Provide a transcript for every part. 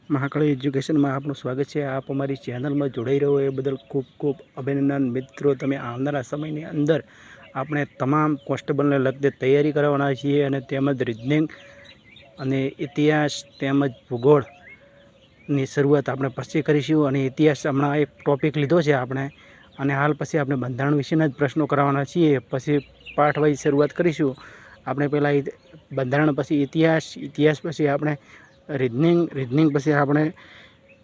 મહાકાળી એજ્યુકેશનમાં આપનું સ્વાગત છે। આપ અમારી ચેનલમાં જોડાઈ રહ્યો એ બદલ ખૂબ ખૂબ અભિનંદન। મિત્રો, તમે આવનારા સમયની અંદર આપણે તમામ કોન્સ્ટેબલને લગતી તૈયારી કરવાના છીએ અને તેમજ રિઝનિંગ અને ઇતિહાસ તેમજ ભૂગોળની શરૂઆત આપણે પછી કરીશું। અને ઇતિહાસ હમણાં એક ટોપિક લીધો છે આપણે, અને હાલ પછી આપણે બંધારણ વિશેના જ પ્રશ્નો કરવાના છીએ। પછી પાઠ વાઇઝ શરૂઆત કરીશું। આપણે પહેલાં બંધારણ, પછી ઇતિહાસ પછી આપણે રીઝનિંગ પછી આપણે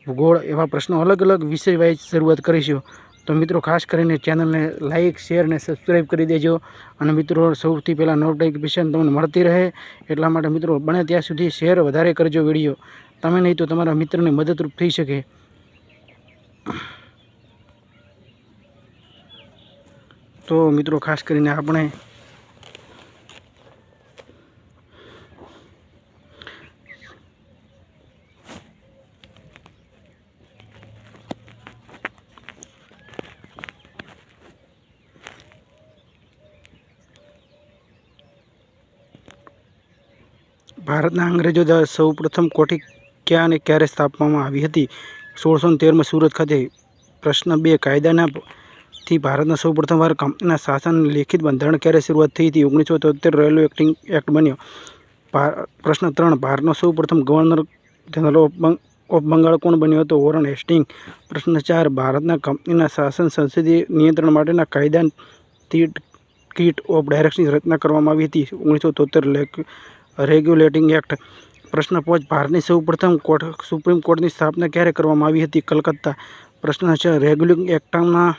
ભૂગોળ, એવા પ્રશ્નો અલગ અલગ વિષય વાઇઝ શરૂઆત કરીશું। તો મિત્રો, ખાસ કરીને ચેનલને લાઇક, શેર અને સબસ્ક્રાઈબ કરી દેજો। અને મિત્રો, સૌથી પહેલાં નોટિફિકેશન તમને મળતી રહે એટલા માટે મિત્રો બને ત્યાં સુધી શેર વધારે કરજો વિડીયો। તમે નહીં તો તમારા મિત્રને મદદરૂપ થઈ શકે। તો મિત્રો, ખાસ કરીને આપણે ભારતના અંગ્રેજો દ્વારા સૌ પ્રથમ કોઠી ક્યાં અને ક્યારે સ્થાપવામાં આવી હતી? 1613માં સુરત ખાતે। પ્રશ્ન 2, કાયદાથી ભારતના સૌ પ્રથમવાર કંપનીના શાસન લેખિત બંધારણ ક્યારે શરૂઆત થઈ હતી? 1973 રેલવે એક્ટ બન્યો। પ્રશ્ન 3, ભારતનો સૌ પ્રથમ ગવર્નર જનરલ ઓફ બંગાળ કોણ બન્યો હતો? Warren Hastings. પ્રશ્ન 4, ભારતના કંપનીના શાસન સંસદીય નિયંત્રણ માટેના કાયદાથી કીટ ઓફ ડાયરેક્ટની રચના કરવામાં આવી હતી। 1973 રેગ્યુલેટિંગ એક્ટ। પ્રશ્ન 5, ભારતની સૌ પ્રથમ સુપ્રીમ કોર્ટની સ્થાપના ક્યારે કરવામાં આવી હતી? કલકત્તા। પ્રશ્ન 6, રેગ્યુલેટિંગ એક્ટના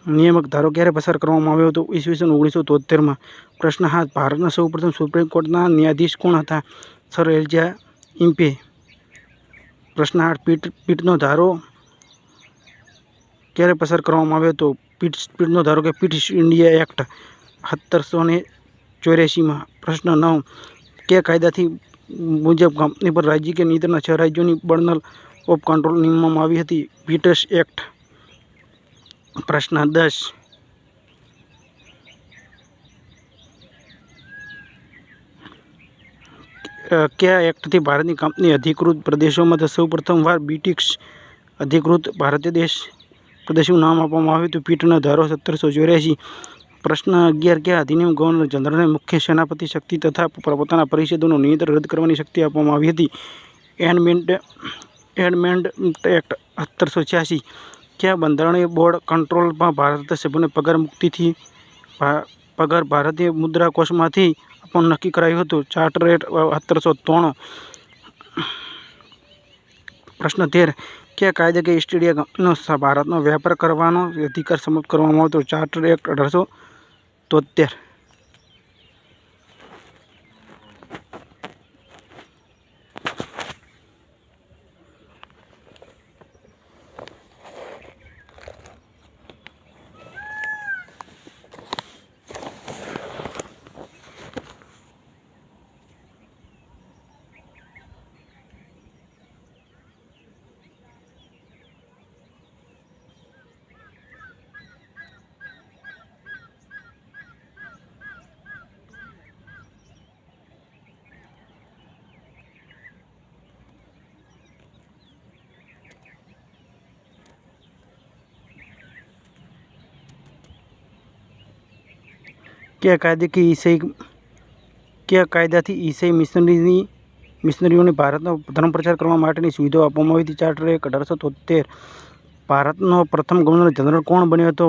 નિયામક ધારો ક્યારે પસાર કરવામાં આવ્યો હતો? ઈસવીસન 1973માં। પ્રશ્ન 7, ભારતના સૌ પ્રથમ સુપ્રીમ કોર્ટના ન્યાયાધીશ કોણ હતા? સર એલિજા ઇમ્પે। પ્રશ્ન 8, પીટનો ધારો ક્યારે પસાર કરવામાં આવ્યો હતો? પીટનો ધારો કે પિટિશ ઇન્ડિયા એક્ટ 1784માં। પ્રશ્ન 9, કયા કાયદાથી મુજબ કંપની પર રાજ્ય કે નિયંત્રણના 6 રાજ્યોની બર્નલ ઓફ કંટ્રોલ નિમવામાં આવી હતી? Peters act. પ્રશ્ન 10, કયા એક્ટથી ભારતની કંપની અધિકૃત પ્રદેશોમાં સૌ પ્રથમવાર બ્રિટિશ અધિકૃત ભારતીય પ્રદેશનું નામ આપવામાં આવ્યું હતું? પીટનો ધારો 1784। પ્રશ્ન 11, કયા અધિનિયમ ગવર્નર જનરલને મુખ્ય સેનાપતિ શક્તિ તથા પોતાના પરિષદોનું નિયંત્રણ રદ કરવાની શક્તિ આપવામાં આવી હતી? Amendment act 1786। કયા બંધારણીય બોર્ડ કંટ્રોલમાં ભારતીય સભ્યોને પગાર ભારતીય મુદ્રા કોષમાંથી આપવાનું નક્કી કરાયું હતું? Charter act 1793। પ્રશ્ન 13, કયા કાયદાકીય ઈસ્ટ ઇન્ડિયા કંપનીનો ભારતનો વ્યાપાર કરવાનો અધિકાર સમાપ્ત કરવામાં આવ્યો હતો? Charter act 1873। કયા કાયદાથી ઈસાઈ મિશનરીઓને ભારતનો ધર્મ પ્રચાર કરવા માટેની સુવિધાઓ આપવામાં આવી હતી? Charter act 1873। ભારતનો પ્રથમ ગવર્નર જનરલ કોણ બન્યો હતો?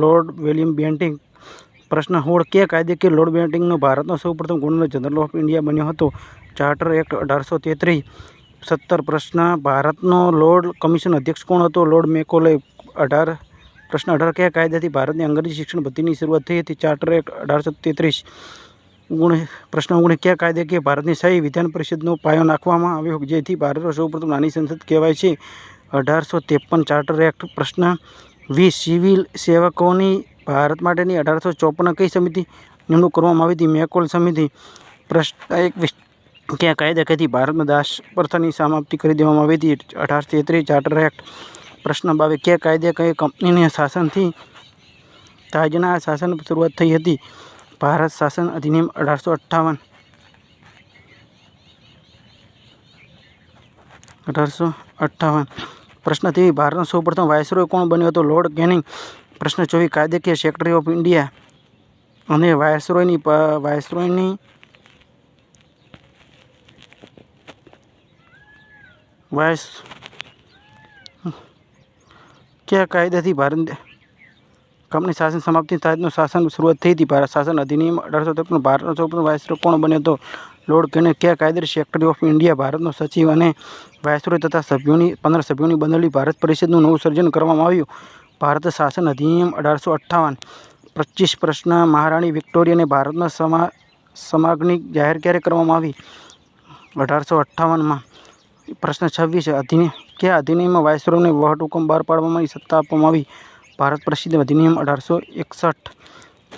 Lord William Bentinck. પ્રશ્ન 16, કયા કાયદાકીય લોર્ડ બેન્ટિંગનો ભારતનો સૌ પ્રથમ ગવર્નર જનરલ ઓફ ઇન્ડિયા બન્યો હતો? Charter act 1833। 17, પ્રશ્ન, ભારતનો લોર્ડ કમિશન અધ્યક્ષ કોણ હતો? Lord Macaulay. પ્રશ્ન 18, કયા કાયદાથી ભારતની અંગ્રેજી શિક્ષણ પદ્ધતિની શરૂઆત થઈ હતી? Charter act 1833। પ્રશ્ન 19, કયા કાયદાકીય ભારતની સ્થાયી વિધાન પરિષદનો પાયો નાખવામાં આવ્યો જેથી ભારતનો સૌ પ્રથમ નાની સંસદ કહેવાય છે? 1853 ચાર્ટર એક્ટ। પ્રશ્ન 20, સિવિલ સેવકોની ભારત માટેની 1854 કઈ સમિતિ નિમણૂક કરવામાં આવી હતી? મેકોલ સમિતિ। પ્રશ્ન 21, કયા કાયદાથી ભારતમાં દાસ પ્રથાની સમાપ્તિ કરી દેવામાં આવી હતી? 1833 ચાર્ટર એક્ટ। પ્રશ્ન 22, કયા કાયદાકીય કંપનીના શાસનથી તાજના શાસન શરૂઆત થઈ હતી? ભારત શાસન અધિનિયમ 1858। 1858। પ્રશ્ન 23 ભારતનો સૌપ્રથમ વાયસરોય કોણ બન્યો હતો? Lord canning. પ્રશ્ન 24 કાયદેકીય સેક્રેટરી ઓફ ઇન્ડિયા અને વાયસરોયની કયા કાયદાથી ભારત કંપની શાસન સમાપ્તિ તાજનું શાસન શરૂઆત થઈ હતી? ભારત શાસન અધિનિયમ 1853। ભારતનો સૌપ્રથમ વાયસરોય કોણ બન્યો હતો? Lord canning. કયા કાયદાથી સેક્રેટરી ઓફ ઇન્ડિયા, ભારતનો સચિવ અને વાયસરોય તથા 15 સભ્યોની બનેલી ભારત પરિષદનું નવું સર્જન કરવામાં આવ્યું? ભારત શાસન અધિનિયમ 1858। 25 પ્રશ્ન મહારાણી વિક્ટોરિયાને ભારતમાં સમાગની જાહેર ક્યારે કરવામાં આવી? 1858માં। પ્રશ્ન 26 કયા અધિનિયમમાં વાયસરોયને વટહુકમ બહાર પાડવાની સત્તા આપવામાં આવી? ભારત પરિષદ અધિનિયમ 1861।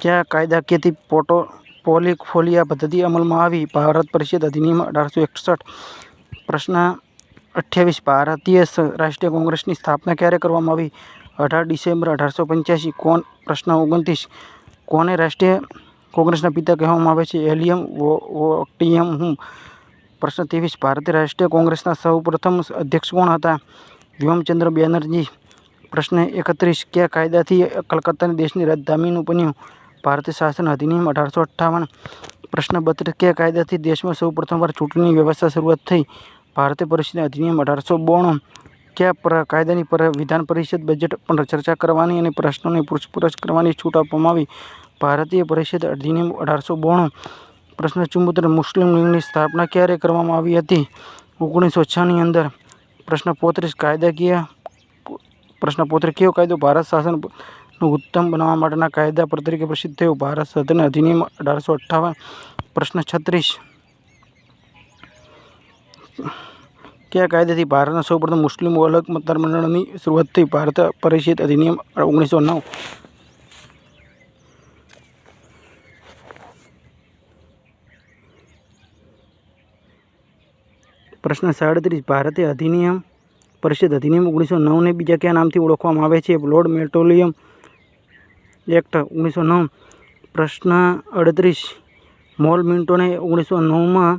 કયા કાયદાકીયથી પોર્ટફોલિયો પદ્ધતિ અમલમાં આવી? ભારત પરિષદ અધિનિયમ 1861। પ્રશ્ન 28 ભારતીય રાષ્ટ્રીય કોંગ્રેસની સ્થાપના ક્યારે કરવામાં આવી? 18 ડિસેમ્બર 1885। પ્રશ્ન 29 કોને રાષ્ટ્રીય કોંગ્રેસના પિતા કહેવામાં આવે છે? એલિયમ વોટિયમ। પ્રશ્ન 23 ભારતીય રાષ્ટ્રીય કોંગ્રેસના સૌપ્રથમ અધ્યક્ષ કોણ હતા? વિમલચંદ્ર બેનર્જી। પ્રશ્ન 31 કયા કાયદાથી કલકત્તાની દેશની રાજધાની બન્યું? ભારતીય શાસન અધિનિયમ 1858। પ્રશ્ન 32 કયા કાયદાથી દેશમાં સૌ પ્રથમવાર ચૂંટણીની વ્યવસ્થા શરૂઆત થઈ? ભારતીય પરિષદ અધિનિયમ 1892। કયા કાયદાની વિધાન પરિષદ બજેટ પર ચર્ચા કરવાની અને પ્રશ્નોને પૂછપરછ કરવાની છૂટ આપવામાં આવી? ભારતીય પરિષદ અધિનિયમ 1892। પ્રશ્ન 74 મુસ્લિમ લીગની સ્થાપના ક્યારે કરવામાં આવી હતી? 1906ની અંદર। પ્રશ્ન 35 કયો કાયદો ભારત શાસનનું ઉત્તમ બનાવવા માટેના કાયદા તરીકે પ્રસિદ્ધ થયો? ભારત સદન અધિનિયમ 1858। પ્રશ્ન 36 કયા કાયદાથી ભારતના સૌપ્રથમ મુસ્લિમો અલગ મતદાર મંડળની શરૂઆત થઈ? ભારત પરિષદ અધિનિયમ 1909। પ્રશ્ન 37 ભારતીય પરિષદ અધિનિયમ 1909ને બીજા કયા નામથી ઓળખવામાં આવે છે? લોર્ડ મેટોલિયમ એક્ટ 1909। પ્રશ્ન 38 મોલ મિન્ટોને 1909માં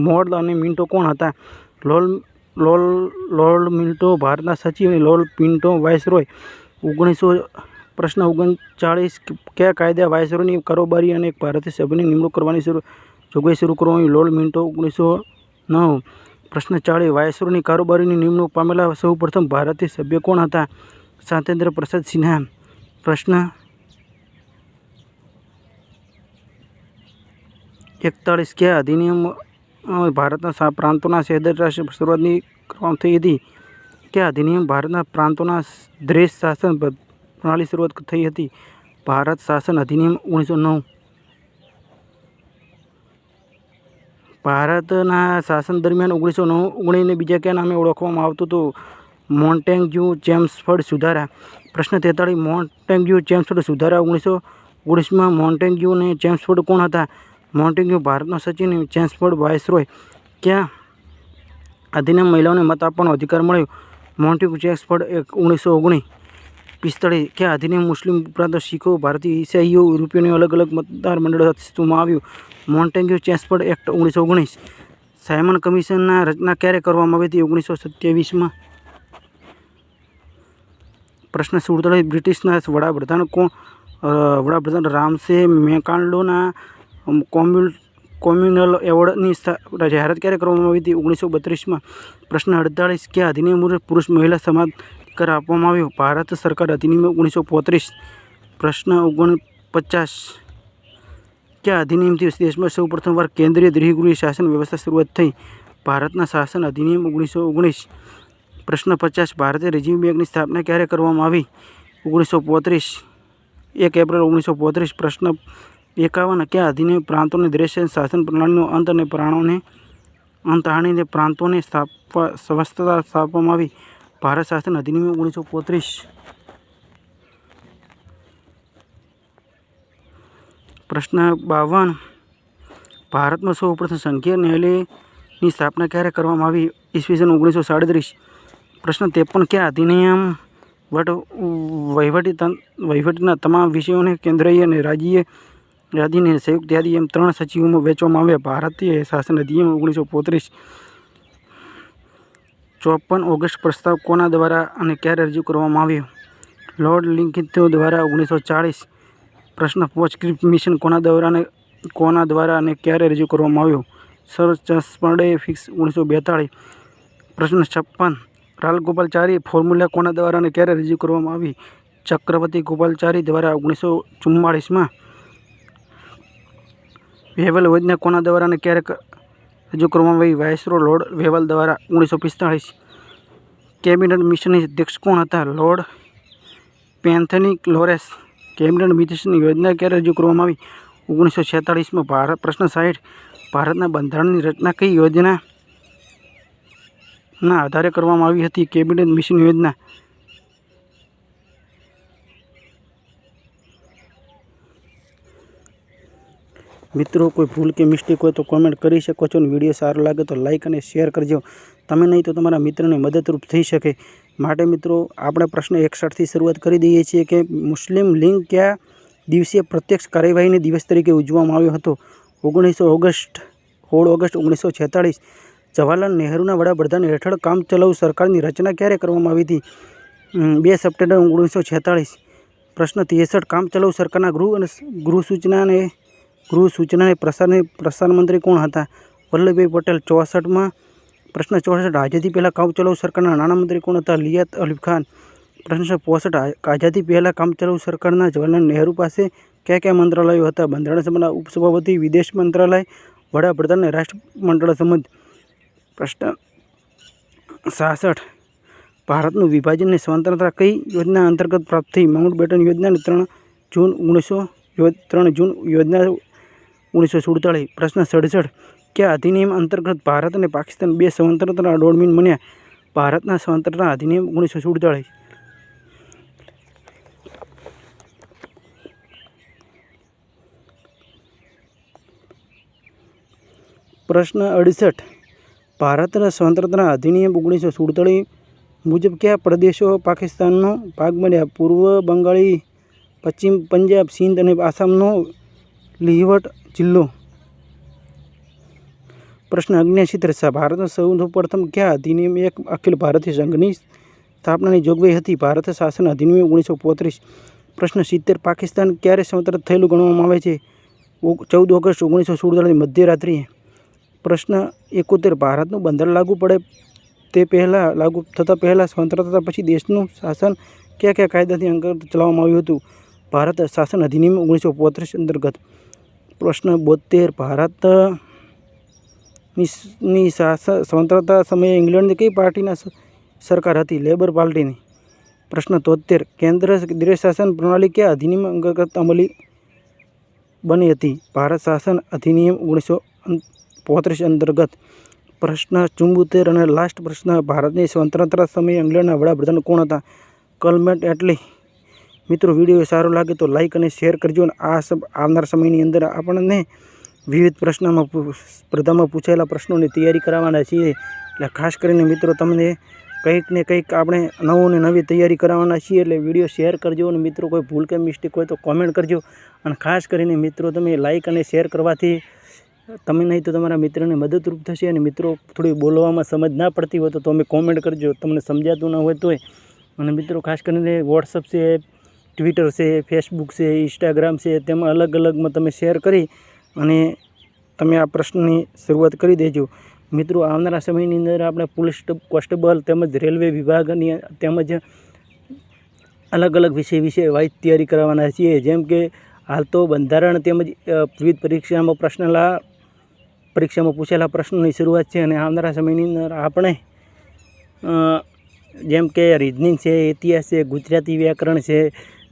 મોલ અને મિન્ટો કોણ હતા? લોર્ડ મિન્ટો ભારતના સચિવ અને લોર્ડ પિન્ટો વાયસરોય। પ્રશ્ન 39 કયા કાયદા વાયસરોયની કારોબારી અને એક ભારતીય સભ્યની નિમણૂક કરવાની જોગવાઈ શરૂ કરવામાં આવી? Lord Minto 1909। પ્રશ્ન 40 વાયસરોયની કારોબારીની નિમણૂક પામેલા સૌ પ્રથમ ભારતીય સભ્ય કોણ હતા? સત્યેન્દ્ર પ્રસાદ સિન્હા। પ્રશ્ન 41 કયા અધિનિયમ ભારતના પ્રાંતોના સહેદરાશની શરૂઆતની કરવામાં થઈ હતી? કયા અધિનિયમ ભારતના પ્રાંતોના દેશ શાસન પ્રણાલી શરૂઆત થઈ હતી? ભારત શાસન અધિનિયમ 1909। ભારતના શાસન દરમિયાન 1919ને બીજા કયા નામે ઓળખવામાં આવતું હતું? મોન્ટેગ્યુ ચેમ્સફર્ડ સુધારા। પ્રશ્ન 43 મોન્ટેગ્યુ ચેમ્સફર્ડ સુધારા 1919માં મોન્ટેગ્યુ અને ચેમ્સફર્ડ કોણ હતા? મોન્ટેગ્યુ ભારતનો સચિવ અને ચેમ્સફર્ડ વાયસરોય। કયા અધિનિયમ મહિલાઓને મત આપવાનો અધિકાર મળ્યો? Montagu ચેમ્સફર્ડ act 1919। 45 કયા અધિનિયમ મુસ્લિમ ઉપરાંત શીખો, ભારતીય ઈસાઈઓ, યુરોપિયનો અલગ અલગ મતદાર મંડળ અસ્તિત્વમાં આવ્યું? Montagu ચેમ્સફર્ડ act 1919। સાયમન કમિશનના રચના ક્યારે કરવામાં આવી હતી? 1927માં। પ્રશ્ન 47 બ્રિટિશના વડાપ્રધાન રામસે મેકાન્ડોના કોમ્યુનલ એવોર્ડની જાહેરાત ક્યારે કરવામાં આવી હતી? 1932માં। પ્રશ્ન 48 કયા અધિનિયમ મુજબ પુરુષ મહિલા સમાનાધિકાર આપવામાં આવ્યો? ભારત સરકાર અધિનિયમ 1935। પ્રશ્ન 49 કયા અધિનિયમથી દેશમાં સૌ પ્રથમવાર કેન્દ્રીય ગૃહ શાસન વ્યવસ્થા શરૂઆત થઈ? ભારતના શાસન અધિનિયમ 1919। પ્રશ્ન 50 ભારતીય રિઝર્વ બેંકની સ્થાપના ક્યારે કરવામાં આવી? 1935 1 એપ્રિલ 1935। પ્રશ્ન 51 કયા અધિનિયમ પ્રાંતોની દેશ શાસન પ્રણાલીનો અંત આણીને પ્રાંતોને સ્વસ્થતા સ્થાપવામાં આવી? ભારત શાસન અધિનિયમ 1935। પ્રશ્ન 52 ભારતમાં સૌ પ્રથમ સંઘીય ન્યાયાલયની સ્થાપના ક્યારે કરવામાં આવી? ઈસવીસન 1937। પ્રશ્ન 53 કયા અધિનિયમ વહીવટના તમામ વિષયોને કેન્દ્રીય અને રાજ્ય યાદીને સંયુક્ત યાદી એમ 3 સચિવોમાં વહેંચવામાં આવ્યા. ભારતીય શાસન અધિનિયમ 1935 54 ઓગસ્ટ પ્રસ્તાવ કોના દ્વારા અને ક્યારે રજૂ કરવામાં આવ્યો? લોર્ડ લિંકિન્તો દ્વારા 1940. પ્રશ્ન પોચક્રિપ્ટ મિશન કોના દ્વારા અને ક્યારે રજૂ કરવામાં આવ્યો? સર ચર્ચફર્ડે ફિક્સ 1942. પ્રશ્ન 56. રાલગોપાલાચારી ફોર્મ્યુલા કોના દ્વારા અને ક્યારે રજૂ કરવામાં આવી? ચક્રવર્તી ગોપાલાચારી દ્વારા 1944. વેવલ યોજના કોના દ્વારા અને ક્યારે રજૂ કરવામાં આવી? વાયસરોય લોર્ડ વેવલ દ્વારા 1945. કેબિનેટ મિશનના અધ્યક્ષ કોણ હતા? Lord પેથનિક Lawrence. કેબિનેટ મિશનની યોજના ક્યારે રજૂ કરવામાં આવી? 1946. પ્રશ્ન 60. ભારતના બંધારણની રચના કઈ યોજનાના આધારે કરવામાં આવી હતી? કેબિનેટ મિશન યોજના. મિત્રો, કોઈ ભૂલ કે મિસ્ટેક હોય તો કોમેન્ટ કરી શકો છો અને વિડીયો સારો લાગે તો લાઇક અને શેર કરજો. તમે નહીં તો તમારા મિત્રને મદદરૂપ થઈ શકે. માટે મિત્રો, આપણે પ્રશ્ન 61થી શરૂઆત કરી દઈએ છીએ કે મુસ્લિમ લીગ કયા દિવસે પ્રત્યક્ષ કાર્યવાહીના દિવસ તરીકે ઉજવવામાં આવ્યો હતો? 16 ઓગસ્ટ 1946. જવાહરલાલ નહેરુના વડાપ્રધાન હેઠળ કામચલાઉ સરકારની રચના ક્યારે કરવામાં આવી હતી? 2 સપ્ટેમ્બર 1946. પ્રશ્ન 63. કામચલાઉ સરકારના ગૃહ સૂચના અને પ્રસાર મંત્રી કોણ હતા? વલ્લભભાઈ પટેલ. 64. પ્રશ્ન 64. આઝાદી પહેલાં કામચલાઉ સરકારના નાણામંત્રી કોણ હતા? લિયાત અલી ખાન. પ્રશ્ન 65. આઝાદી પહેલાં કામચલાઉ સરકારના જવાહરલાલ નહેરુ પાસે કયા મંત્રાલયો હતા? બંધારણ સભાના ઉપસભાપતિ, વિદેશ મંત્રાલય, વડાપ્રધાન અને રાષ્ટ્રમંડળ સંબંધ. પ્રશ્ન 66. ભારતનું વિભાજનની સ્વતંત્રતા કઈ યોજના અંતર્ગત પ્રાપ્ત થઈ? માઉન્ટબેટન યોજના અને 3 જૂન યોજના 1947. પ્રશ્ન 67. કયા અધિનિયમ અંતર્ગત ભારત અને પાકિસ્તાન 2 સ્વતંત્ર ડોમેન બન્યા? ભારતના સ્વતંત્રતા અધિનિયમ 1947. પ્રશ્ન 68. ભારતના સ્વતંત્રતા અધિનિયમ 1947 મુજબ કયા પ્રદેશો પાકિસ્તાનનો ભાગ બન્યા? પૂર્વ બંગાળી, પશ્ચિમ પંજાબ, સિંધ અને આસામનો લીવટ જિલ્લો. પ્રશ્ન 69. ભારતમાં સૌપ્રથમ કયા અધિનિયમ એક અખિલ ભારતીય સંઘની સ્થાપનાની જોગવાઈ હતી? ભારત શાસન અધિનિયમ 1935. પ્રશ્ન 70. પાકિસ્તાન ક્યારે સ્વતંત્ર થયેલું ગણવામાં આવે છે? 14 ઓગસ્ટ 1947 મધ્યરાત્રિએ. પ્રશ્ન 71. ભારતનું બંધારણ લાગુ થતાં પહેલાં સ્વતંત્રતા પછી દેશનું શાસન કયા કાયદાથી અંતર્ગત ચલાવવામાં આવ્યું હતું? ભારત શાસન અધિનિયમ 1935 અંતર્ગત. પ્રશ્ન 72. ભારતની સ્વતંત્રતા સમયે ઇંગ્લેન્ડની કઈ પાર્ટીની સરકાર હતી? લેબર પાર્ટીની. પ્રશ્ન 73. કેન્દ્ર શાસન પ્રણાલી કયા અધિનિયમ અંતર્ગત અમલી બની હતી? ભારત શાસન અધિનિયમ 1935 અંતર્ગત. પ્રશ્ન 74 અને લાસ્ટ પ્રશ્ન. ભારતની સ્વતંત્રતા સમયે ઇંગ્લેન્ડના વડાપ્રધાન કોણ હતા? કલમેન્ટ એટલી. મિત્રો, વિડીયો સારો લાગે તો લાઇક અને શેર કરજો અને આવનાર સમયની અંદર આપણને વિવિધ સ્પર્ધામાં પૂછાયેલા પ્રશ્નોની તૈયારી કરાવવાના છીએ. એટલે ખાસ કરીને મિત્રો, તમને કંઈક ને કંઈક આપણે નવું ને નવી તૈયારી કરાવવાના છીએ. એટલે વિડીયો શેર કરજો અને મિત્રો, કોઈ ભૂલ કે મિસ્ટેક હોય તો કોમેન્ટ કરજો. અને ખાસ કરીને મિત્રો, તમે લાઇક અને શેર કરવાથી તમે નહીં તો તમારા મિત્રને મદદરૂપ થશે. અને મિત્રો, થોડી બોલવામાં સમજ ના પડતી હોય તો તમે કોમેન્ટ કરજો, તમને સમજાતું ન હોય તોય. અને મિત્રો, ખાસ કરીને વોટ્સઅપ છે, ટ્વિટર છે, ફેસબુક છે, ઇન્સ્ટાગ્રામ છે, તેમાં અલગમાં તમે શેર કરી અને તમે આ પ્રશ્નની શરૂઆત કરી દેજો. મિત્રો, આવનારા સમયની અંદર આપણે પોલીસ કોન્સ્ટેબલ તેમજ રેલવે વિભાગની તેમજ અલગ વિષય વિશે તૈયારી કરવાના છીએ. જેમ કે હાલ તો બંધારણ તેમજ વિવિધ પરીક્ષામાં પૂછેલા પ્રશ્નોની શરૂઆત છે. અને આવનારા સમયની અંદર આપણે જેમ કે રિઝનિંગ છે, ઇતિહાસ છે, ગુજરાતી વ્યાકરણ છે,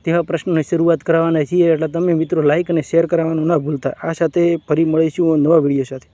તેવા પ્રશ્નોની શરૂઆત કરવાના છીએ. એટલે તમે મિત્રો લાઇક અને શેર કરવાનું ના ભૂલતા. આ સાથે ફરી મળીશું નવા વિડીયો સાથે.